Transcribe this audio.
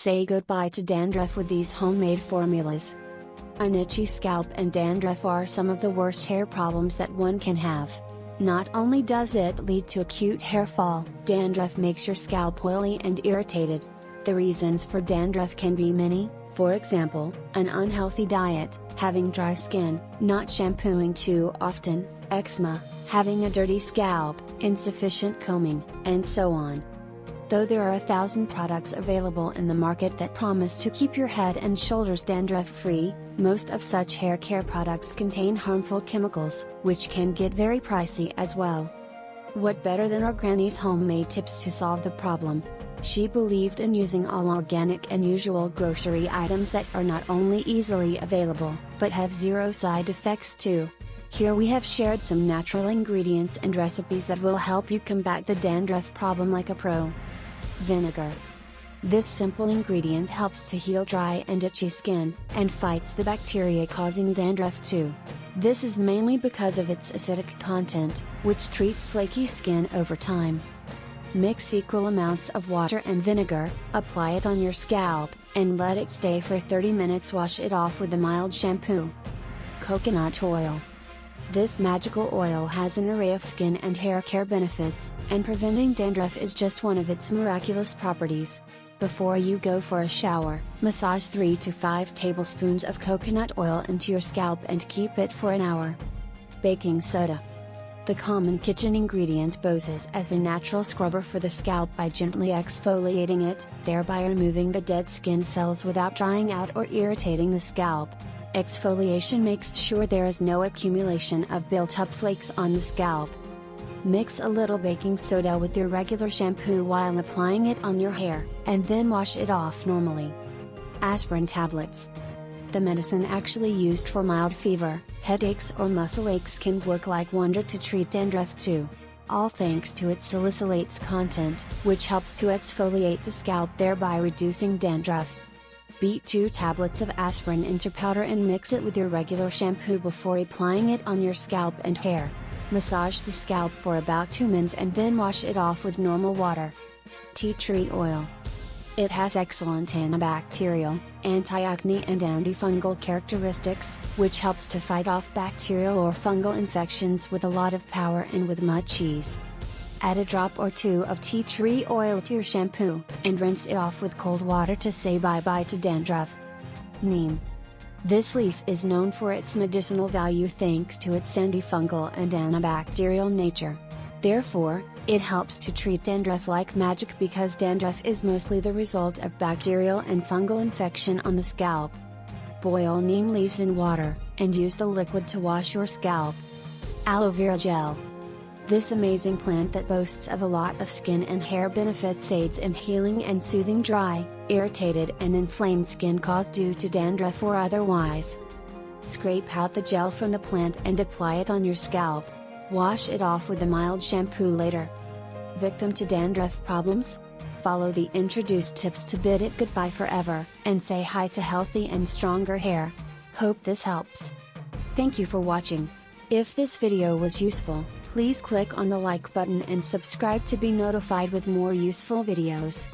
Say goodbye to dandruff with these homemade formulas. An itchy scalp and dandruff are some of the worst hair problems that one can have. Not only does it lead to acute hair fall, dandruff makes your scalp oily and irritated. The reasons for dandruff can be many, for example, an unhealthy diet, having dry skin, not shampooing too often, eczema, having a dirty scalp, insufficient combing, and so on. Though there are 1,000 products available in the market that promise to keep your head and shoulders dandruff-free, most of such hair care products contain harmful chemicals, which can get very pricey as well. What better than our granny's homemade tips to solve the problem? She believed in using all organic and usual grocery items that are not only easily available, but have zero side effects too. Here we have shared some natural ingredients and recipes that will help you combat the dandruff problem like a pro. Vinegar. This simple ingredient helps to heal dry and itchy skin, and fights the bacteria causing dandruff too. This is mainly because of its acidic content, which treats flaky skin over time. Mix equal amounts of water and vinegar, apply it on your scalp, and let it stay for 30 minutes. Wash it off with a mild shampoo. Coconut oil. This magical oil has an array of skin and hair care benefits, and preventing dandruff is just one of its miraculous properties. Before you go for a shower, massage 3 to 5 tablespoons of coconut oil into your scalp and keep it for an hour. Baking soda. The common kitchen ingredient poses as a natural scrubber for the scalp by gently exfoliating it, thereby removing the dead skin cells without drying out or irritating the scalp. Exfoliation makes sure there is no accumulation of built-up flakes on the scalp. Mix a little baking soda with your regular shampoo while applying it on your hair, and then wash it off normally. Aspirin tablets. The medicine actually used for mild fever, headaches or muscle aches can work like wonder to treat dandruff too. All thanks to its salicylates content, which helps to exfoliate the scalp, thereby reducing dandruff. Beat 2 tablets of aspirin into powder and mix it with your regular shampoo before applying it on your scalp and hair. Massage the scalp for about 2 minutes and then wash it off with normal water. Tea tree oil. It has excellent antibacterial, anti-acne and antifungal characteristics, which helps to fight off bacterial or fungal infections with a lot of power and with much ease. Add a drop or 2 of tea tree oil to your shampoo, and rinse it off with cold water to say bye-bye to dandruff. Neem. This leaf is known for its medicinal value thanks to its antifungal and antibacterial nature. Therefore, it helps to treat dandruff like magic because dandruff is mostly the result of bacterial and fungal infection on the scalp. Boil neem leaves in water, and use the liquid to wash your scalp. Aloe vera gel. This amazing plant that boasts of a lot of skin and hair benefits aids in healing and soothing dry, irritated and inflamed skin caused due to dandruff or otherwise. Scrape out the gel from the plant and apply it on your scalp. Wash it off with a mild shampoo later. Victim to dandruff problems? Follow the introduced tips to bid it goodbye forever, and say hi to healthy and stronger hair. Hope this helps. Thank you for watching. If this video was useful, please click on the like button and subscribe to be notified with more useful videos.